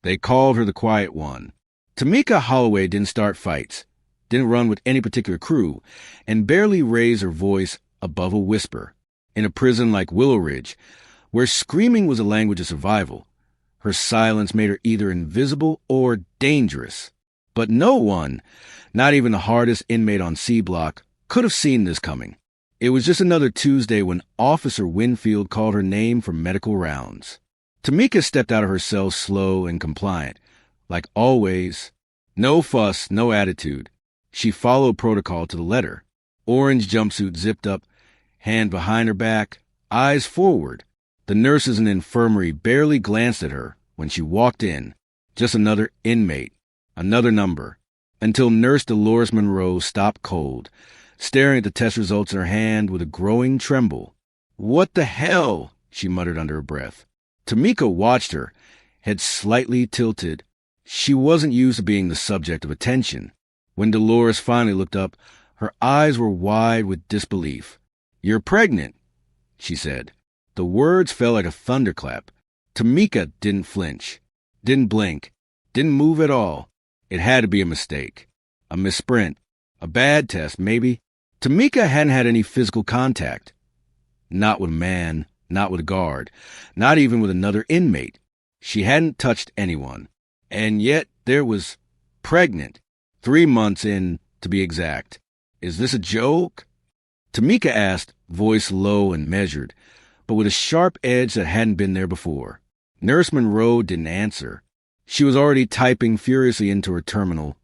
They called her the quiet one. Tameka Holloway didn't start fights, didn't run with any particular crew, and barely raised her voice above a whisper. In a prison like Willowridge, where screaming was a language of survival, her silence made her either invisible or dangerous. But no one, not even the hardest inmate on C Block, could have seen this coming. It was just another Tuesday when Officer Winfield called her name for medical rounds. Tameka stepped out of her cell slow and compliant. Like always, no fuss, no attitude. She followed protocol to the letter. Orange jumpsuit zipped up, hand behind her back, eyes forward. The nurses in the infirmary barely glanced at her when she walked in. Just another inmate, another number, until Nurse Dolores Monroe stopped cold, staring at the test results in her hand with a growing tremble. "What the hell?" she muttered under her breath. Tameka watched her, head slightly tilted. She wasn't used to being the subject of attention. When Dolores finally looked up, her eyes were wide with disbelief. "You're pregnant," she said. The words fell like a thunderclap. Tameka didn't flinch, didn't blink, didn't move at all. It had to be a mistake, a misprint, a bad test, maybe. Tameka hadn't had any physical contact. Not with a man, not with a guard, not even with another inmate. She hadn't touched anyone. And yet there was pregnant. 3 months in, to be exact. Is this a joke? Tameka asked, voice low and measured, but with a sharp edge that hadn't been there before. Nurse Monroe didn't answer. She was already typing furiously into her terminal,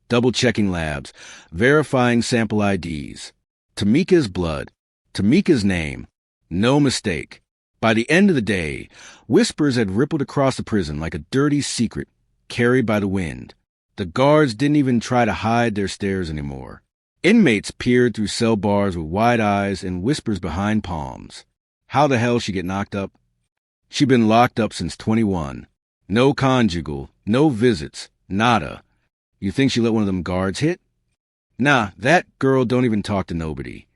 double-checking labs, verifying sample IDs. Tameka's blood, Tameka's name, no mistake. By the end of the day, whispers had rippled across the prison like a dirty secret, carried by the wind. The guards didn't even try to hide their stares anymore. Inmates peered through cell bars with wide eyes and whispers behind palms. How the hell she get knocked up? She'd been locked up since 21. No conjugal, no visits, nada. You think she let one of them guards hit? Nah, that girl don't even talk to nobody.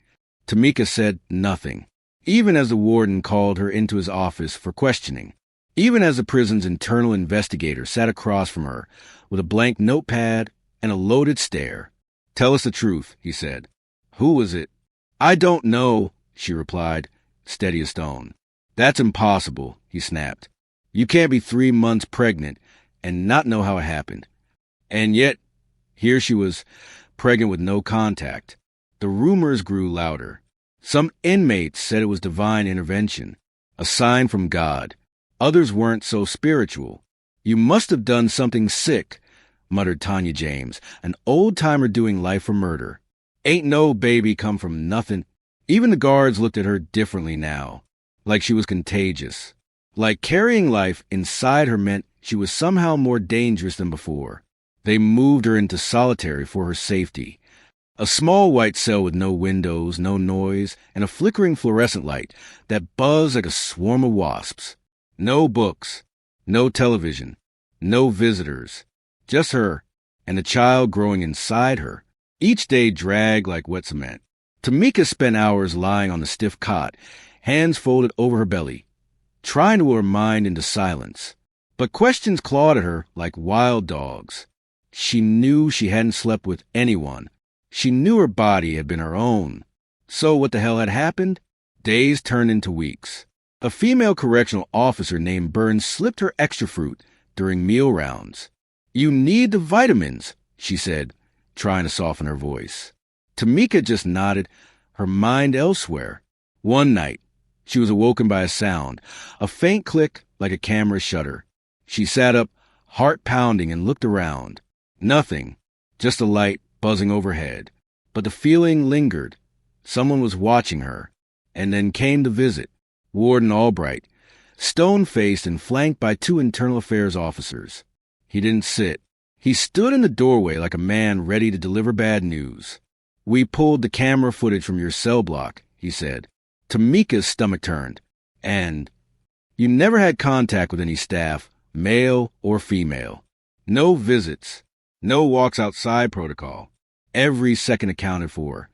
Tameka said nothing, even as the warden called her into his office for questioning. Even as the prison's internal investigator sat across from her with a blank notepad and a loaded stare. "Tell us the truth," he said. "Who was it?" "I don't know," she replied, steady as stone. "That's impossible," he snapped. "You can't be 3 months pregnant and not know how it happened." And yet, here she was, pregnant with no contact. The rumors grew louder. Some inmates said it was divine intervention, a sign from God. Others weren't so spiritual. "You must have done something sick," muttered Tanya James, an old-timer doing life for murder. "Ain't no baby come from nothing." Even the guards looked at her differently now, like she was contagious. Like carrying life inside her meant she was somehow more dangerous than before. They moved her into solitary for her safety. A small white cell with no windows, no noise, and a flickering fluorescent light that buzzed like a swarm of wasps. No books, no television, no visitors. Just her and the child growing inside her. Each day dragged like wet cement. Tameka spent hours lying on the stiff cot, hands folded over her belly, trying to will her mind into silence. But questions clawed at her like wild dogs. She knew she hadn't slept with anyone. She knew her body had been her own. So what the hell had happened? Days turned into weeks. A female correctional officer named Burns slipped her extra fruit during meal rounds. "You need the vitamins," she said, trying to soften her voice. Tameka just nodded, her mind elsewhere. One night, she was awoken by a sound, a faint click like a camera shutter. She sat up, heart pounding, and looked around. Nothing, just a light buzzing overhead. But the feeling lingered. Someone was watching her. And then came the visit. Warden Albright, stone-faced and flanked by 2 internal affairs officers. He didn't sit. He stood in the doorway like a man ready to deliver bad news. "We pulled the camera footage from your cell block," he said. Tameka's stomach turned. "And you never had contact with any staff, male or female. No visits. No walks outside protocol. Every second accounted for."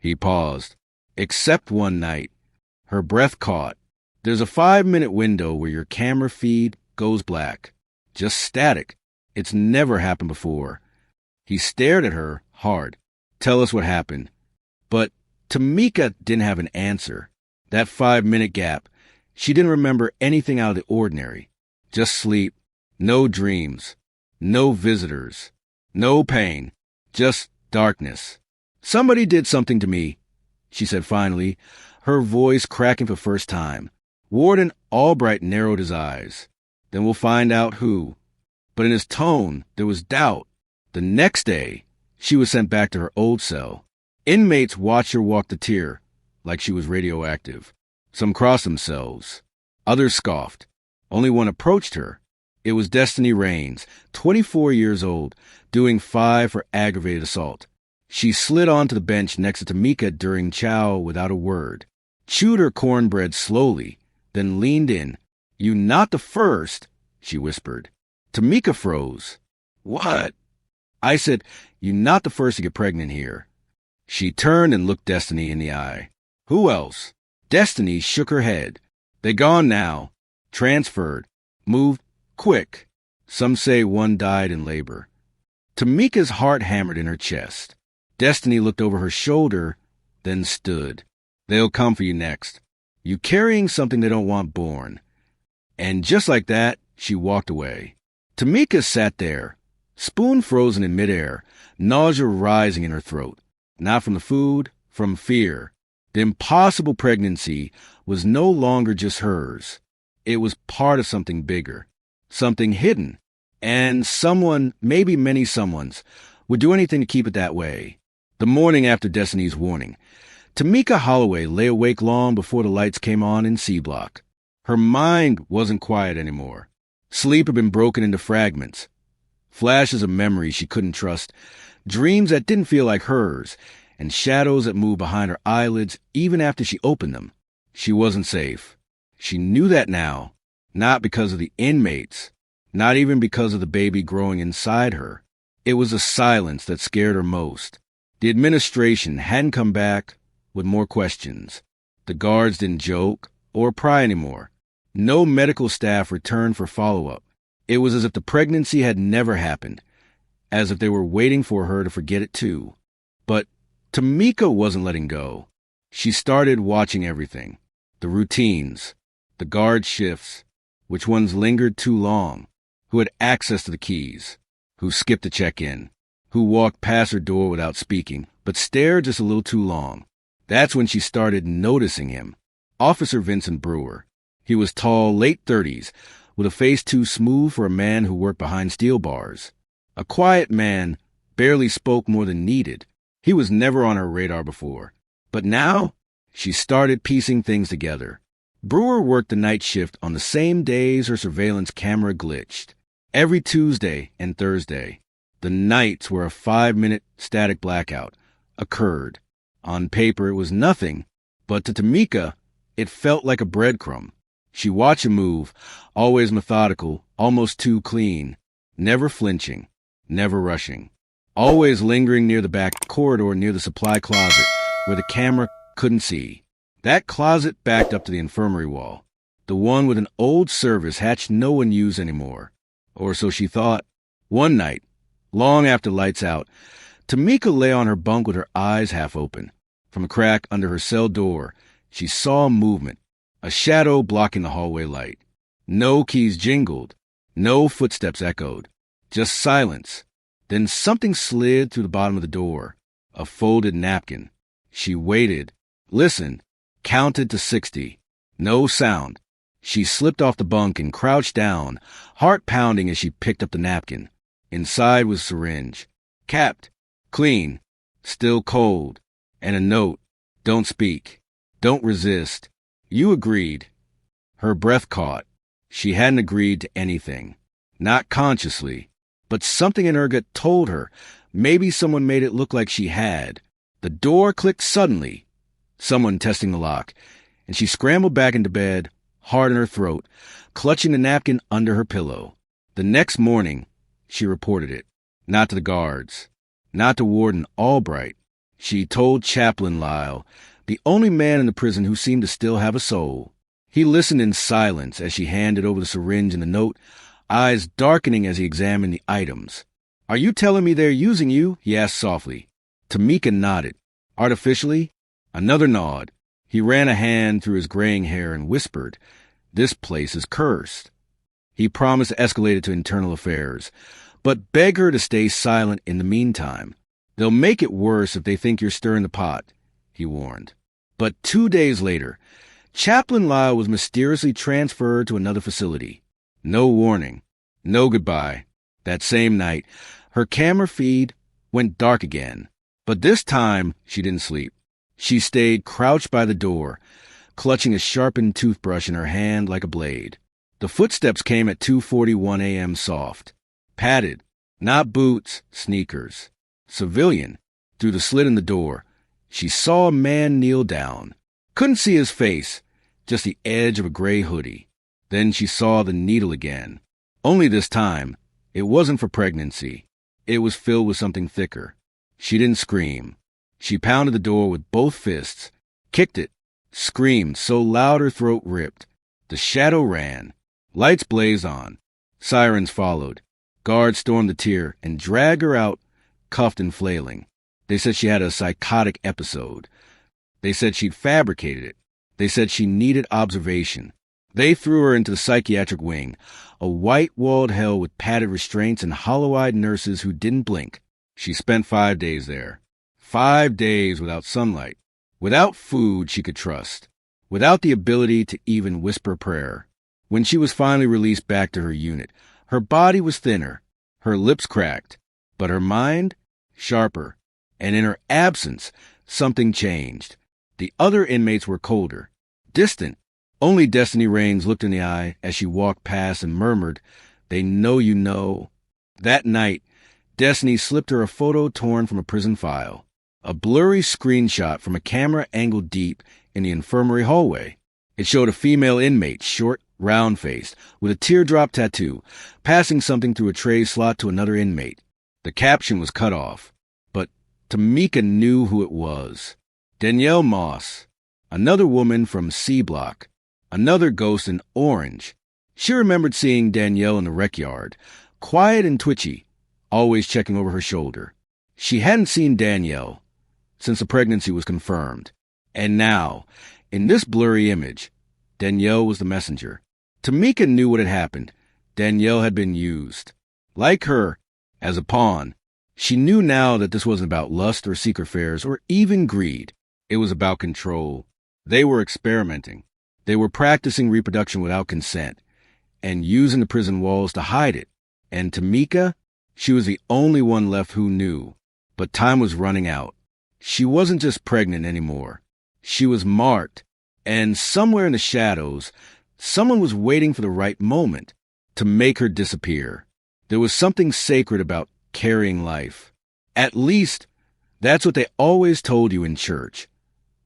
He paused. "Except one night." Her breath caught. "There's a 5-minute window where your camera feed goes black. just static. It's never happened before. He stared at her hard. Tell us what happened. But Tameka didn't have an answer. That 5-minute gap, she didn't remember anything out of the ordinary. Just sleep, no dreams, no visitors, no pain, just darkness. Somebody did something to me, she said finally, her voice cracking for the first time. Warden Albright narrowed his eyes. Then we'll find out who. But in his tone, there was doubt. The next day, she was sent back to her old cell. Inmates watched her walk the tier like she was radioactive. Some crossed themselves. Others scoffed. Only one approached her. It was Destiny Raines, 24 years old, doing 5 for aggravated assault. She slid onto the bench next to Tameka during chow without a word, chewed her cornbread slowly, then leaned in. You not the first, she whispered. Tameka froze. What? I said, you not the first to get pregnant here. She turned and looked Destiny in the eye. Who else? Destiny shook her head. They gone now. Transferred. Moved. Quick. Some say one died in labor. Tameka's heart hammered in her chest. Destiny looked over her shoulder, then stood. They'll come for you next. You carrying something they don't want born. And just like that, she walked away. Tameka sat there, spoon frozen in midair, nausea rising in her throat. Not from the food, from fear. The impossible pregnancy was no longer just hers. It was part of something bigger, something hidden. And someone, maybe many someones, would do anything to keep it that way. The morning after Destiny's warning, Tameka Holloway lay awake long before the lights came on in C Block. Her mind wasn't quiet anymore. Sleep had been broken into fragments. Flashes of memories she couldn't trust, dreams that didn't feel like hers, and shadows that moved behind her eyelids even after she opened them. She wasn't safe. She knew that now, not because of the inmates, not even because of the baby growing inside her. It was the silence that scared her most. The administration hadn't come back with more questions. The guards didn't joke or pry anymore. No medical staff returned for follow-up. It was as if the pregnancy had never happened, as if they were waiting for her to forget it too. But Tameka wasn't letting go. She started watching everything. The routines, the guard shifts, which ones lingered too long, who had access to the keys, who skipped to check in, who walked past her door without speaking, but stared just a little too long. That's when she started noticing him. Officer Vincent Brewer. He was tall, late 30s, with a face too smooth for a man who worked behind steel bars. A quiet man, barely spoke more than needed. He was never on her radar before. But now, she started piecing things together. Brewer worked the night shift on the same days her surveillance camera glitched. Every Tuesday and Thursday, the nights where a 5-minute static blackout occurred. On paper, it was nothing, but to Tameka, it felt like a breadcrumb. She watched him move, always methodical, almost too clean, never flinching, never rushing, always lingering near the back corridor near the supply closet where the camera couldn't see. That closet backed up to the infirmary wall, the one with an old service hatch no one used anymore. Or so she thought. One night, long after lights out, Tameka lay on her bunk with her eyes half open. From a crack under her cell door, she saw movement, a shadow blocking the hallway light. No keys jingled, no footsteps echoed, just silence. Then something slid through the bottom of the door, a folded napkin. She waited, listened, counted to 60. No sound. She slipped off the bunk and crouched down, heart pounding as she picked up the napkin. Inside was a syringe, capped, clean, still cold, and a note. Don't speak. Don't resist. You agreed. Her breath caught. She hadn't agreed to anything. Not consciously. But something in her gut told her. Maybe someone made it look like she had. The door clicked suddenly. Someone testing the lock. And she scrambled back into bed, heart in her throat, clutching the napkin under her pillow. The next morning, she reported it. Not to the guards. Not to Warden Albright. She told Chaplain Lyle, the only man in the prison who seemed to still have a soul. He listened in silence as she handed over the syringe and the note, eyes darkening as he examined the items. "Are you telling me they're using you?" he asked softly. Tameka nodded. Artificially? Another nod. He ran a hand through his graying hair and whispered, "This place is cursed." He promised to escalate it to internal affairs, but beg her to stay silent in the meantime. "They'll make it worse if they think you're stirring the pot," he warned. But 2 days later, Chaplain Lyle was mysteriously transferred to another facility. No warning. No goodbye. That same night, her camera feed went dark again. But this time, she didn't sleep. She stayed crouched by the door, clutching a sharpened toothbrush in her hand like a blade. The footsteps came at 2:41 a.m. soft. Padded. Not boots, sneakers. Civilian. Through the slit in the door, she saw a man kneel down. Couldn't see his face, just the edge of a gray hoodie. Then she saw the needle again. Only this time, it wasn't for pregnancy. It was filled with something thicker. She didn't scream. She pounded the door with both fists, kicked it, screamed so loud her throat ripped. The shadow ran. Lights blazed on. Sirens followed. Guards stormed the tier and dragged her out, cuffed and flailing. They said she had a psychotic episode. They said she'd fabricated it. They said she needed observation. They threw her into the psychiatric wing, a white-walled hell with padded restraints and hollow-eyed nurses who didn't blink. She spent 5 days there. 5 days without sunlight, without food she could trust, without the ability to even whisper prayer. When she was finally released back to her unit, her body was thinner, her lips cracked, but her mind sharper, and in her absence, something changed. The other inmates were colder, distant. Only Destiny Raines looked in the eye as she walked past and murmured, "They know you know." That night, Destiny slipped her a photo torn from a prison file. A blurry screenshot from a camera angled deep in the infirmary hallway. It showed a female inmate, short, round-faced, with a teardrop tattoo, passing something through a tray slot to another inmate. The caption was cut off, but Tameka knew who it was. Danielle Moss, another woman from C Block, another ghost in orange. She remembered seeing Danielle in the rec yard, quiet and twitchy, always checking over her shoulder. She hadn't seen Danielle since the pregnancy was confirmed. And now, in this blurry image, Danielle was the messenger. Tameka knew what had happened. Danielle had been used. Like her, as a pawn. She knew now that this wasn't about lust or secret affairs or even greed. It was about control. They were experimenting. They were practicing reproduction without consent and using the prison walls to hide it. And Tameka, she was the only one left who knew. But time was running out. She wasn't just pregnant anymore. She was marked. And somewhere in the shadows, someone was waiting for the right moment to make her disappear. There was something sacred about carrying life. At least, that's what they always told you in church.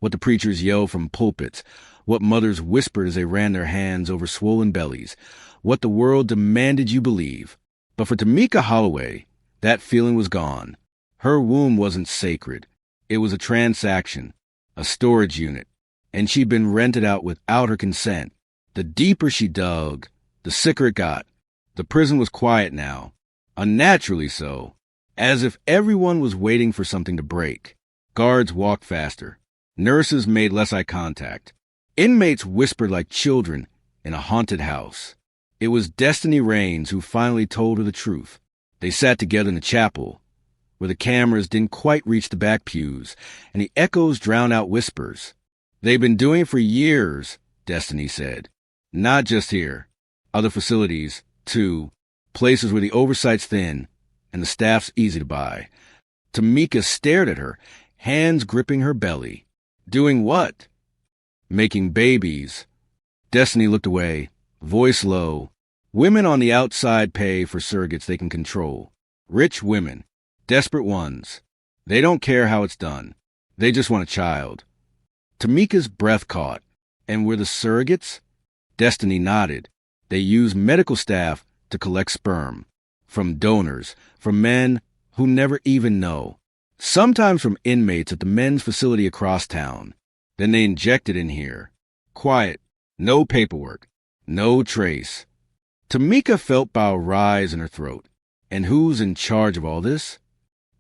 What the preachers yelled from pulpits. What mothers whispered as they ran their hands over swollen bellies. What the world demanded you believe. But for Tameka Holloway, that feeling was gone. Her womb wasn't sacred. It was a transaction, a storage unit, and she'd been rented out without her consent. The deeper she dug, the sicker it got. The prison was quiet now, unnaturally so, as if everyone was waiting for something to break. Guards walked faster. Nurses made less eye contact. Inmates whispered like children in a haunted house. It was Destiny Raines who finally told her the truth. They sat together in the chapel, where the cameras didn't quite reach the back pews, and the echoes drowned out whispers. "They've been doing it for years," Destiny said. "Not just here. Other facilities, too. Places where the oversight's thin and the staff's easy to buy." Tameka stared at her, hands gripping her belly. "Doing what?" "Making babies." Destiny looked away, voice low. "Women on the outside pay for surrogates they can control. Rich women. Desperate ones. They don't care how it's done. They just want a child." Tameka's breath caught. "And we're the surrogates?" Destiny nodded. "They use medical staff to collect sperm. From donors. From men who never even know. Sometimes from inmates at the men's facility across town. Then they inject it in here. Quiet. No paperwork. No trace." Tameka felt bile rise in her throat. And who's in charge of all this?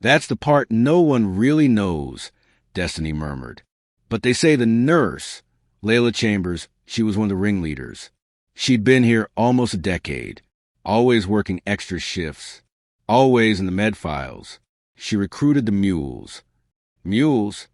That's the part no one really knows, Destiny murmured. But they say the nurse, Layla Chambers, she was one of the ringleaders. She'd been here almost a decade, always working extra shifts, always in the med files. She recruited the mules. Mules?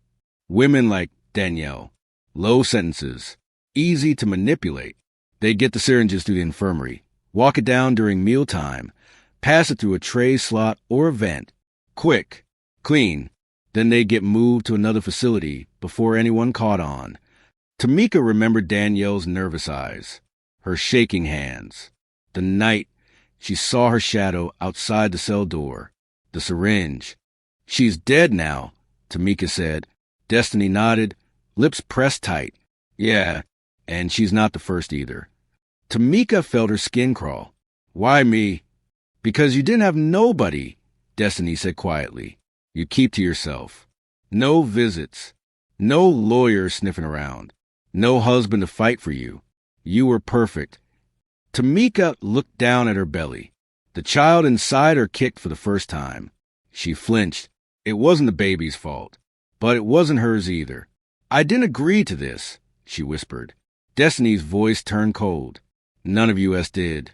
Women like Danielle. Low sentences. Easy to manipulate. They'd get the syringes through the infirmary, walk it down during mealtime, pass it through a tray slot or a vent. Quick. Clean. Then they'd get moved to another facility before anyone caught on. Tameka remembered Danielle's nervous eyes, her shaking hands. The night she saw her shadow outside the cell door, the syringe. She's dead now, Tameka said. Destiny nodded, lips pressed tight. Yeah, and she's not the first either. Tameka felt her skin crawl. Why me? Because you didn't have nobody, Destiny said quietly. You keep to yourself. No visits. No lawyer sniffing around. No husband to fight for you. You were perfect. Tameka looked down at her belly. The child inside her kicked for the first time. She flinched. It wasn't the baby's fault, but it wasn't hers either. I didn't agree to this, she whispered. Destiny's voice turned cold. None of us did.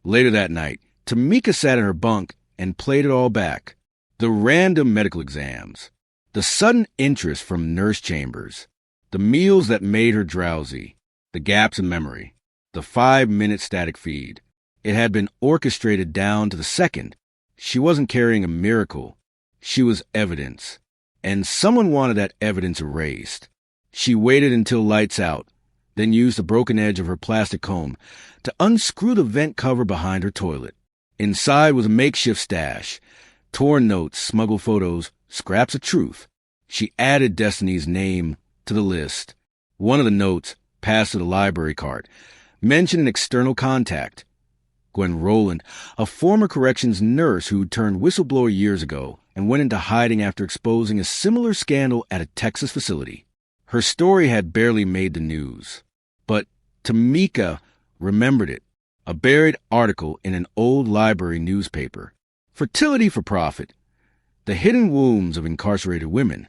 Later that night, Tameka sat in her bunk and played it all back. The random medical exams, the sudden interest from nurse Chambers, the meals that made her drowsy, the gaps in memory, the 5-minute static feed. It had been orchestrated down to the second. She wasn't carrying a miracle. She was evidence. And someone wanted that evidence erased. She waited until lights out, then used the broken edge of her plastic comb to unscrew the vent cover behind her toilet. Inside was a makeshift stash, torn notes, smuggled photos, scraps of truth. She added Destiny's name to the list. One of the notes, passed to the library cart, mentioned an external contact. Gwen Rowland, a former corrections nurse who turned whistleblower years ago and went into hiding after exposing a similar scandal at a Texas facility. Her story had barely made the news. But Tameka remembered it. A buried article in an old library newspaper. Fertility for profit. The hidden wombs of incarcerated women.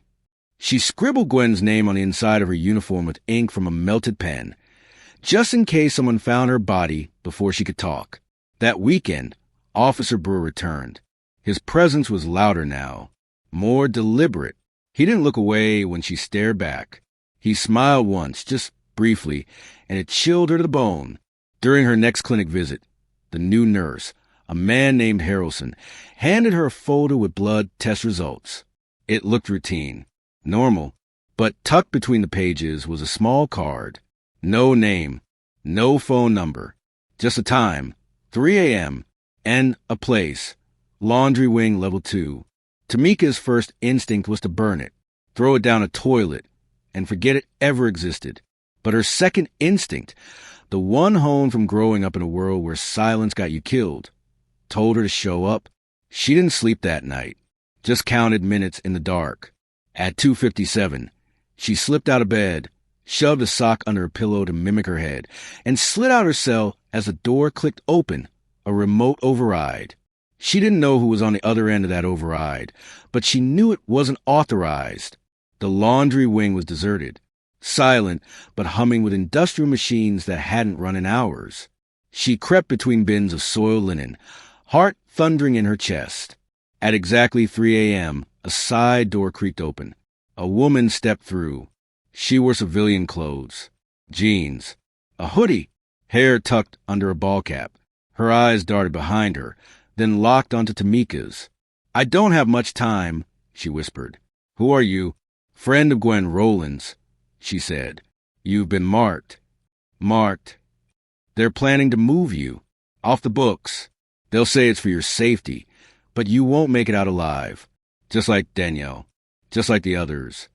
She scribbled Gwen's name on the inside of her uniform with ink from a melted pen, just in case someone found her body before she could talk. That weekend, Officer Brewer returned. His presence was louder now, more deliberate. He didn't look away when she stared back. He smiled once, just briefly, and it chilled her to the bone. During her next clinic visit, the new nurse, a man named Harrelson, handed her a folder with blood test results. It looked routine, normal, but tucked between the pages was a small card. No name, no phone number, just a time, 3 a.m., and a place, laundry wing level 2. Tameka's first instinct was to burn it, throw it down a toilet, and forget it ever existed. But her second instinct, the one honed from growing up in a world where silence got you killed, told her to show up. She didn't sleep that night, just counted minutes in the dark. At 2:57, she slipped out of bed, shoved a sock under her pillow to mimic her head, and slid out her cell as the door clicked open, a remote override. She didn't know who was on the other end of that override, but she knew it wasn't authorized. The laundry wing was deserted, silent but humming with industrial machines that hadn't run in hours. She crept between bins of soiled linen, heart thundering in her chest. At exactly 3 a.m., a side door creaked open. A woman stepped through. She wore civilian clothes, jeans, a hoodie, hair tucked under a ball cap. Her eyes darted behind her, then locked onto Tameka's. "I don't have much time," she whispered. "Who are you?" "Friend of Gwen Rowland's," she said. "You've been marked." "Marked?" "They're planning to move you. Off the books. They'll say it's for your safety, but you won't make it out alive. Just like Danielle. Just like the others."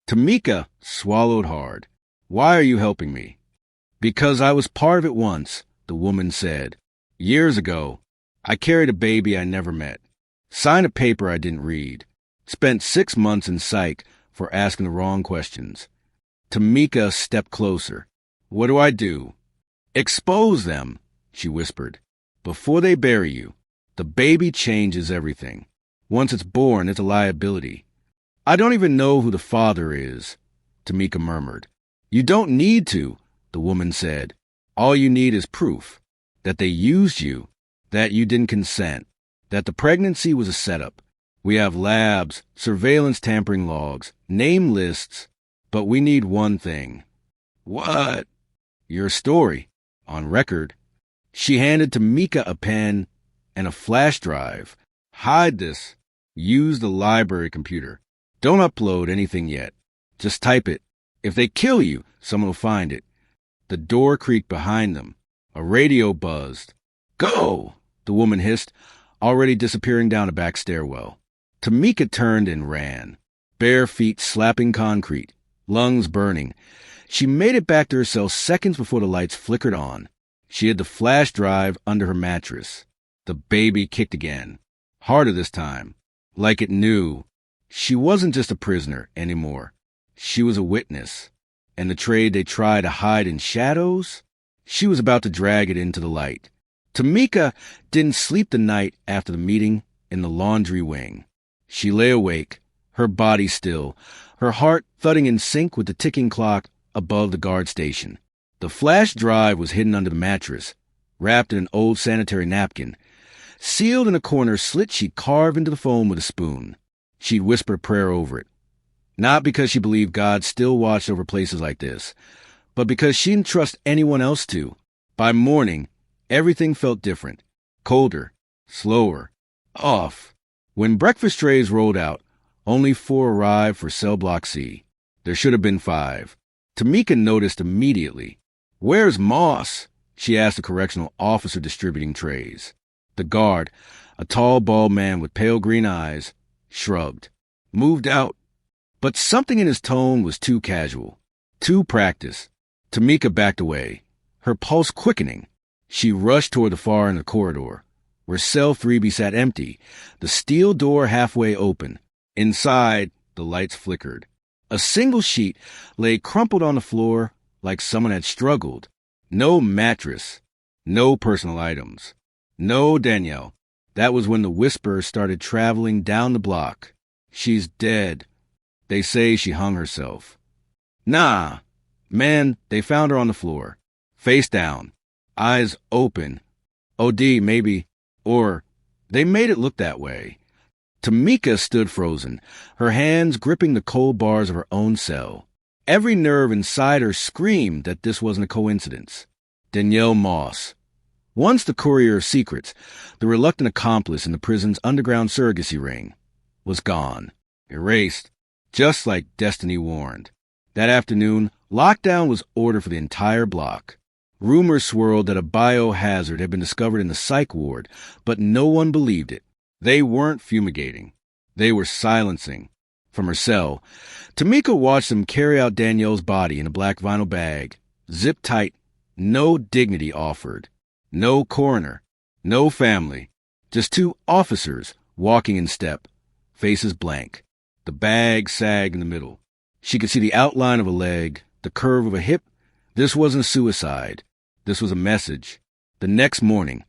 Tameka swallowed hard. "Why are you helping me?" "Because I was part of it once," the woman said. "Years ago. I carried a baby I never met. Signed a paper I didn't read. Spent 6 months in psych for asking the wrong questions." Tameka stepped closer. "What do I do?" "Expose them," she whispered. Before they bury you, the baby changes everything. Once it's born, it's a liability. I don't even know who the father is, Tameka murmured. You don't need to, the woman said. All you need is proof that they used you, that you didn't consent, that the pregnancy was a setup. We have labs, surveillance tampering logs, name lists, but we need one thing. What? Your story, on record. She handed Tameka a pen and a flash drive. Hide this. Use the library computer. Don't upload anything yet. Just type it. If they kill you, someone will find it. The door creaked behind them. A radio buzzed. Go, the woman hissed, already disappearing down a back stairwell. Tameka turned and ran, bare feet slapping concrete, lungs burning. She made it back to her cell seconds before the lights flickered on. She hid the flash drive under her mattress. The baby kicked again. Harder this time. Like it knew. She wasn't just a prisoner anymore. She was a witness. And the trade they tried to hide in shadows? She was about to drag it into the light. Tameka didn't sleep the night after the meeting in the laundry wing. She lay awake, her body still, her heart thudding in sync with the ticking clock above the guard station. The flash drive was hidden under the mattress, wrapped in an old sanitary napkin. Sealed in a corner slit she'd carved into the foam with a spoon. She'd whisper a prayer over it. Not because she believed God still watched over places like this, but because she didn't trust anyone else to. By morning, everything felt different. Colder, slower, off. When breakfast trays rolled out, only 4 arrived for cell block C. There should have been 5. Tameka noticed immediately. Where's Moss? She asked the correctional officer distributing trays. The guard, a tall, bald man with pale green eyes, shrugged. Moved out. But something in his tone was too casual, too practiced. Tameka backed away, her pulse quickening. She rushed toward the far end of the corridor, where cell 3B sat empty, the steel door halfway open. Inside, the lights flickered. A single sheet lay crumpled on the floor like someone had struggled. No mattress, no personal items. No, Danielle. That was when the whisper started traveling down the block. She's dead. They say she hung herself. Nah. Man, they found her on the floor. Face down. Eyes open. OD, maybe. Or, they made it look that way. Tameka stood frozen, her hands gripping the cold bars of her own cell. Every nerve inside her screamed that this wasn't a coincidence. Danielle Moss. Once the courier of secrets, the reluctant accomplice in the prison's underground surrogacy ring, was gone, erased, just like destiny warned. That afternoon, lockdown was ordered for the entire block. Rumors swirled that a biohazard had been discovered in the psych ward, but no one believed it. They weren't fumigating. They were silencing. From her cell, Tameka watched them carry out Danielle's body in a black vinyl bag, zipped tight, no dignity offered. No coroner, no family, just 2 officers walking in step, faces blank. The bag sagged in the middle. She could see the outline of a leg, the curve of a hip. This wasn't suicide. This was a message. The next morning,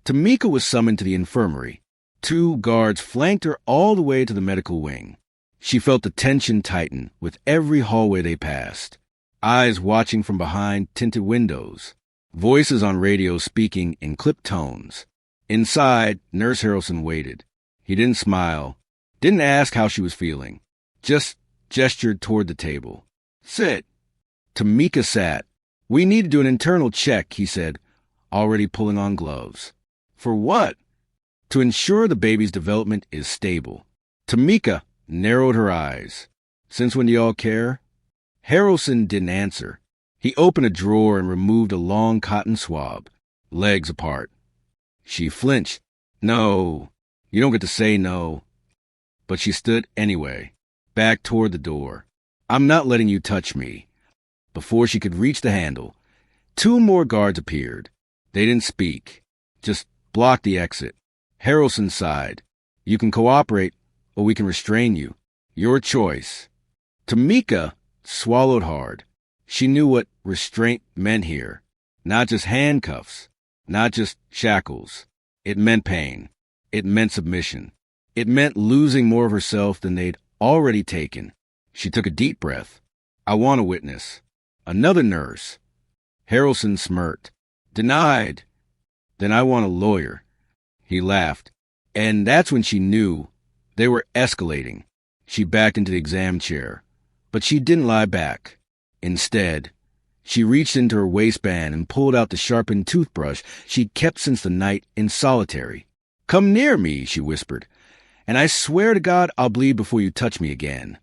Tameka was summoned to the infirmary. 2 guards flanked her all the way to the medical wing. She felt the tension tighten with every hallway they passed. Eyes watching from behind tinted windows. Voices on radio speaking in clipped tones. Inside, Nurse Harrelson waited. He didn't smile, didn't ask how she was feeling, just gestured toward the table. Sit. Tameka sat. We need to do an internal check, he said, already pulling on gloves. For what? To ensure the baby's development is stable. Tameka narrowed her eyes. Since when do y'all care? Harrelson didn't answer. He opened a drawer and removed a long cotton swab, legs apart. She flinched. No, you don't get to say no. But she stood anyway, back toward the door. I'm not letting you touch me. Before she could reach the handle, 2 more guards appeared. They didn't speak, just blocked the exit. Harrelson sighed. You can cooperate, or we can restrain you. Your choice. Tameka swallowed hard. She knew what restraint meant here. Not just handcuffs. Not just shackles. It meant pain. It meant submission. It meant losing more of herself than they'd already taken. She took a deep breath. I want a witness. Another nurse. Harrelson smirked. Denied. Then I want a lawyer. He laughed. And that's when she knew they were escalating. She backed into the exam chair. But she didn't lie back. Instead, she reached into her waistband and pulled out the sharpened toothbrush she'd kept since the night in solitary. Come near me, she whispered, and I swear to God I'll bleed before you touch me again.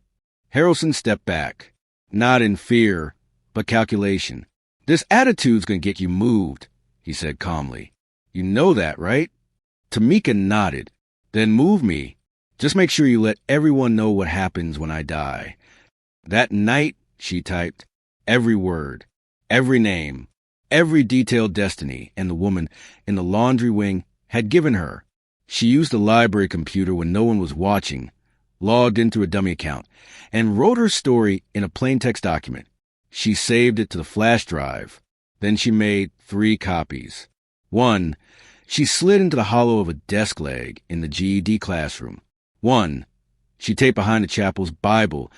Harrelson stepped back, not in fear, but calculation. This attitude's gonna get you moved, he said calmly. You know that, right? Tameka nodded. Then move me. Just make sure you let everyone know what happens when I die. That night, she typed, every word, every name, every detailed destiny and the woman in the laundry wing had given her. She used the library computer when no one was watching, logged in through a dummy account, and wrote her story in a plain text document. She saved it to the flash drive. Then she made 3 copies. One, she slid into the hollow of a desk leg in the GED classroom. One, she taped behind the chapel's Bible,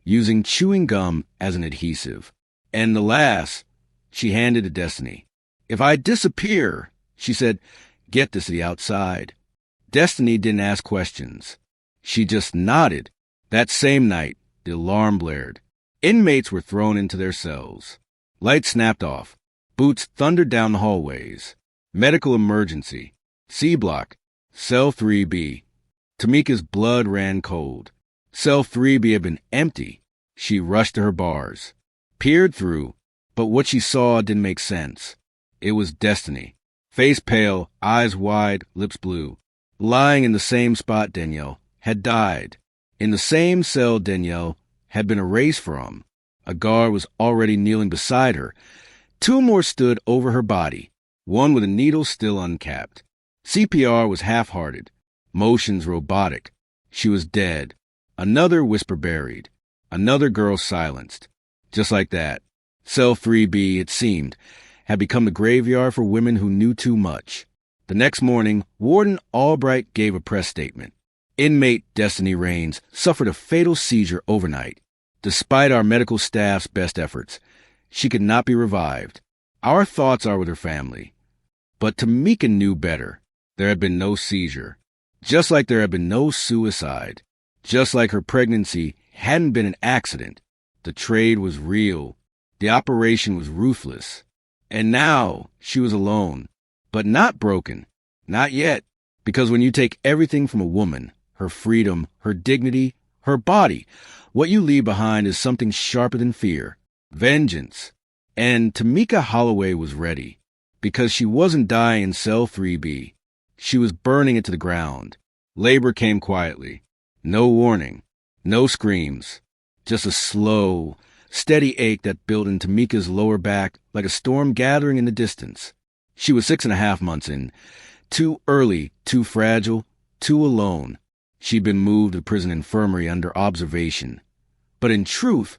using chewing gum as an adhesive. And the last, she handed to Destiny. If I disappear, she said, get this to the outside. Destiny didn't ask questions. She just nodded. That same night, the alarm blared. Inmates were thrown into their cells. Lights snapped off. Boots thundered down the hallways. Medical emergency. C block. Cell 3B. Tameka's blood ran cold. Cell 3B had been empty. She rushed to her bars. Peered through, but what she saw didn't make sense. It was Destiny. Face pale, eyes wide, lips blue. Lying in the same spot Danielle had died. In the same cell Danielle had been erased from. A guard was already kneeling beside her. 2 more stood over her body, one with a needle still uncapped. CPR was half-hearted, motions robotic. She was dead. Another whisper buried. Another girl silenced. Just like that, Cell 3B, it seemed, had become the graveyard for women who knew too much. The next morning, Warden Albright gave a press statement. Inmate Destiny Raines suffered a fatal seizure overnight. Despite our medical staff's best efforts, she could not be revived. Our thoughts are with her family. But Tameka knew better. There had been no seizure. Just like there had been no suicide. Just like her pregnancy hadn't been an accident. The trade was real. The operation was ruthless. And now she was alone. But not broken. Not yet. Because when you take everything from a woman, her freedom, her dignity, her body, what you leave behind is something sharper than fear. Vengeance. And Tameka Holloway was ready. Because she wasn't dying in Cell 3B. She was burning it to the ground. Labor came quietly. No warning. No screams. Just a slow, steady ache that built in Tameka's lower back like a storm gathering in the distance. She was 6.5 months in. Too early, too fragile, too alone. She'd been moved to the prison infirmary under observation. But in truth,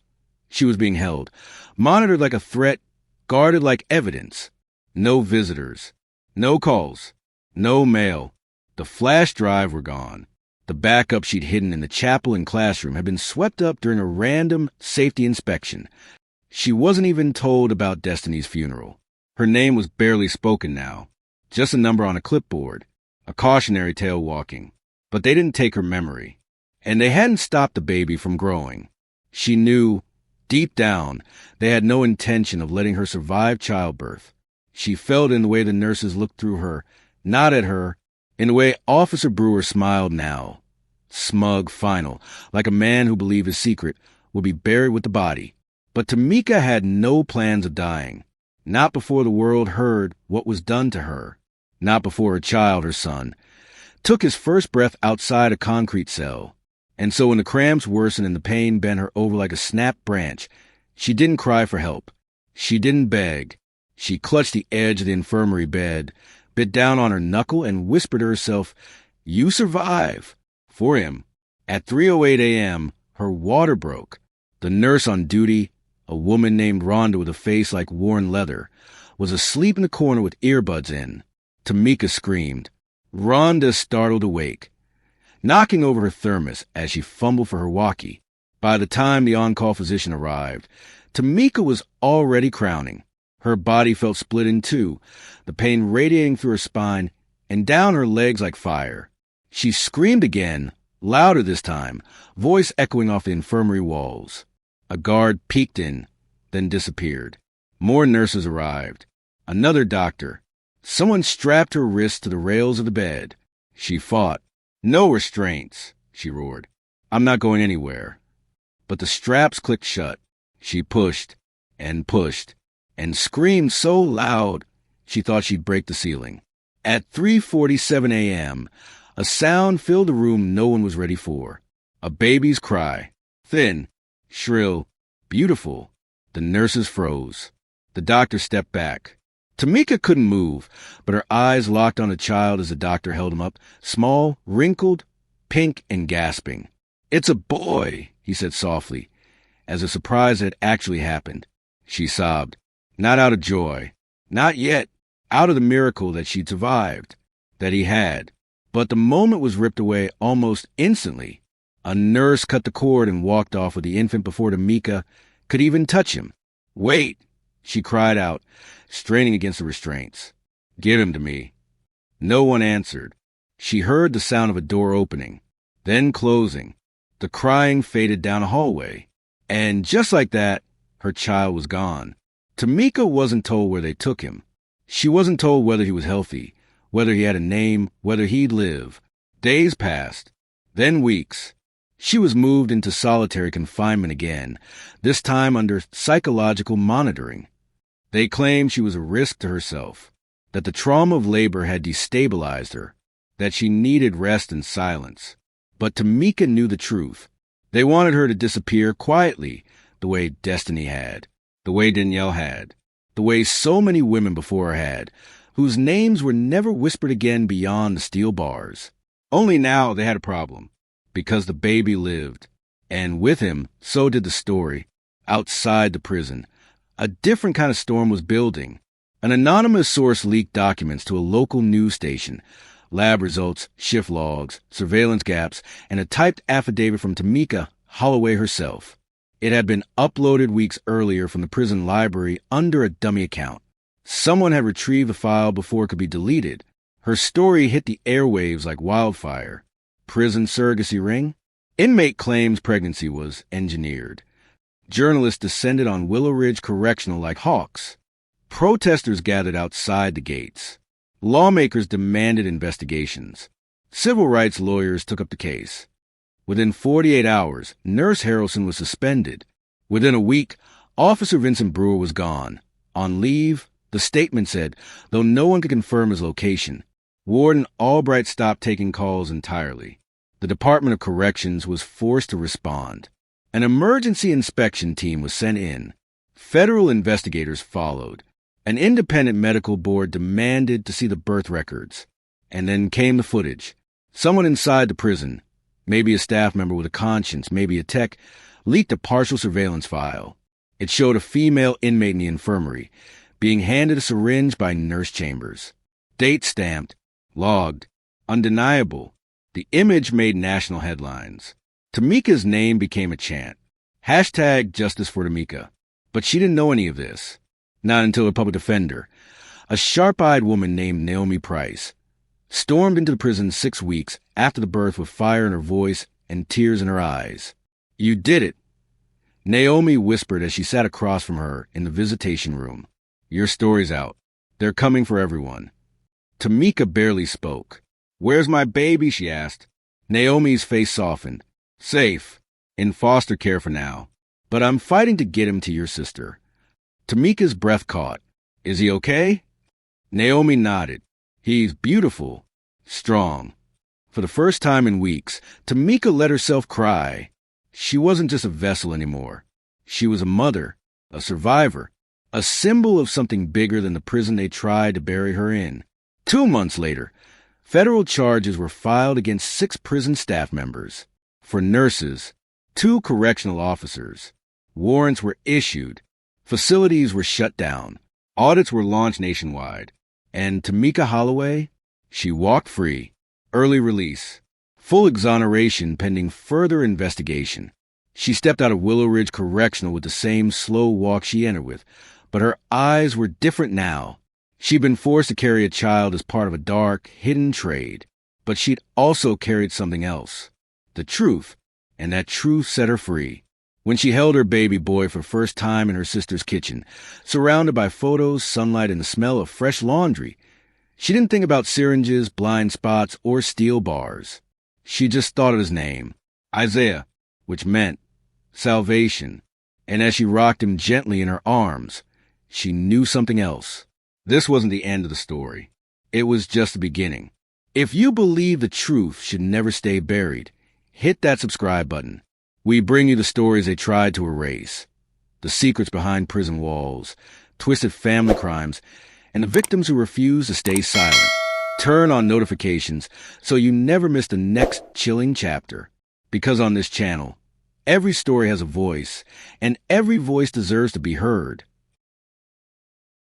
she was being held, monitored like a threat, guarded like evidence. No visitors. No calls. No mail. The flash drive were gone. The backup she'd hidden in the chapel and classroom had been swept up during a random safety inspection. She wasn't even told about Destiny's funeral. Her name was barely spoken now. Just a number on a clipboard. A cautionary tale walking. But they didn't take her memory. And they hadn't stopped the baby from growing. She knew, deep down, they had no intention of letting her survive childbirth. She felt in the way the nurses looked through her, not at her, in the way Officer Brewer smiled now. Smug, final, like a man who believed his secret would be buried with the body. But Tameka had no plans of dying. Not before the world heard what was done to her. Not before her child, her son, took his first breath outside a concrete cell. And so when the cramps worsened and the pain bent her over like a snapped branch, she didn't cry for help. She didn't beg. She clutched the edge of the infirmary bed, bit down on her knuckle, and whispered to herself, "You survive." For him. At 3:08 a.m., her water broke. The nurse on duty, a woman named Rhonda with a face like worn leather, was asleep in the corner with earbuds in. Tameka screamed. Rhonda startled awake, knocking over her thermos as she fumbled for her walkie. By the time the on-call physician arrived, Tameka was already crowning. Her body felt split in two, the pain radiating through her spine and down her legs like fire. She screamed again, louder this time, voice echoing off the infirmary walls. A guard peeked in, then disappeared. More nurses arrived. Another doctor. Someone strapped her wrists to the rails of the bed. She fought. No restraints, she roared. I'm not going anywhere. But the straps clicked shut. She pushed and screamed so loud she thought she'd break the ceiling. At 3:47 a.m., a sound filled the room no one was ready for. A baby's cry. Thin, shrill, beautiful. The nurses froze. The doctor stepped back. Tameka couldn't move, but her eyes locked on the child as the doctor held him up, small, wrinkled, pink, and gasping. It's a boy, he said softly, as if surprised had actually happened. She sobbed, not out of joy, not yet, out of the miracle that she'd survived, that he had. But the moment was ripped away almost instantly. A nurse cut the cord and walked off with the infant before Tameka could even touch him. Wait, she cried out, straining against the restraints. Give him to me. No one answered. She heard the sound of a door opening, then closing. The crying faded down a hallway. And just like that, her child was gone. Tameka wasn't told where they took him. She wasn't told whether he was healthy, whether he had a name, whether he'd live. Days passed, then weeks. She was moved into solitary confinement again, this time under psychological monitoring. They claimed she was a risk to herself, that the trauma of labor had destabilized her, that she needed rest and silence. But Tameka knew the truth. They wanted her to disappear quietly, the way Destiny had, the way Danielle had, the way so many women before her had, whose names were never whispered again beyond the steel bars. Only now they had a problem, because the baby lived, and with him, so did the story. Outside the prison, a different kind of storm was building. An anonymous source leaked documents to a local news station, lab results, shift logs, surveillance gaps, and a typed affidavit from Tameka Holloway herself. It had been uploaded weeks earlier from the prison library under a dummy account. Someone had retrieved the file before it could be deleted. Her story hit the airwaves like wildfire. Prison surrogacy ring? Inmate claims pregnancy was engineered. Journalists descended on Willowridge Correctional like hawks. Protesters gathered outside the gates. Lawmakers demanded investigations. Civil rights lawyers took up the case. Within 48 hours, Nurse Harrelson was suspended. Within a week, Officer Vincent Brewer was gone. On leave, the statement said, though no one could confirm his location. Warden Albright stopped taking calls entirely. The Department of Corrections was forced to respond. An emergency inspection team was sent in. Federal investigators followed. An independent medical board demanded to see the birth records. And then came the footage. Someone inside the prison, maybe a staff member with a conscience, maybe a tech, leaked a partial surveillance file. It showed a female inmate in the infirmary being handed a syringe by Nurse Chambers. Date stamped, logged, undeniable. The image made national headlines. Tameka's name became a chant. Hashtag Justice for Tameka. But she didn't know any of this. Not until a public defender, a sharp-eyed woman named Naomi Price, stormed into the prison 6 weeks after the birth with fire in her voice and tears in her eyes. You did it, Naomi whispered as she sat across from her in the visitation room. Your story's out. They're coming for everyone. Tameka barely spoke. Where's my baby? She asked. Naomi's face softened. Safe. In foster care for now. But I'm fighting to get him to your sister. Tameka's breath caught. Is he okay? Naomi nodded. He's beautiful. Strong. For the first time in weeks, Tameka let herself cry. She wasn't just a vessel anymore. She was a mother, a survivor, a symbol of something bigger than the prison they tried to bury her in. 2 months later, federal charges were filed against 6 prison staff members. For nurses, 2 correctional officers. Warrants were issued. Facilities were shut down. Audits were launched nationwide. And Tameka Holloway? She walked free. Early release. Full exoneration pending further investigation. She stepped out of Willowridge Correctional with the same slow walk she entered with, but her eyes were different now. She'd been forced to carry a child as part of a dark, hidden trade, but she'd also carried something else. The truth, and that truth set her free. When she held her baby boy for the first time in her sister's kitchen, surrounded by photos, sunlight, and the smell of fresh laundry, she didn't think about syringes, blind spots, or steel bars. She just thought of his name, Isaiah, which meant salvation. And as she rocked him gently in her arms, she knew something else. This wasn't the end of the story. It was just the beginning. If you believe the truth should never stay buried, hit that subscribe button. We bring you the stories they tried to erase, the secrets behind prison walls, twisted family crimes, and the victims who refuse to stay silent. Turn on notifications so you never miss the next chilling chapter. Because on this channel, every story has a voice, and every voice deserves to be heard.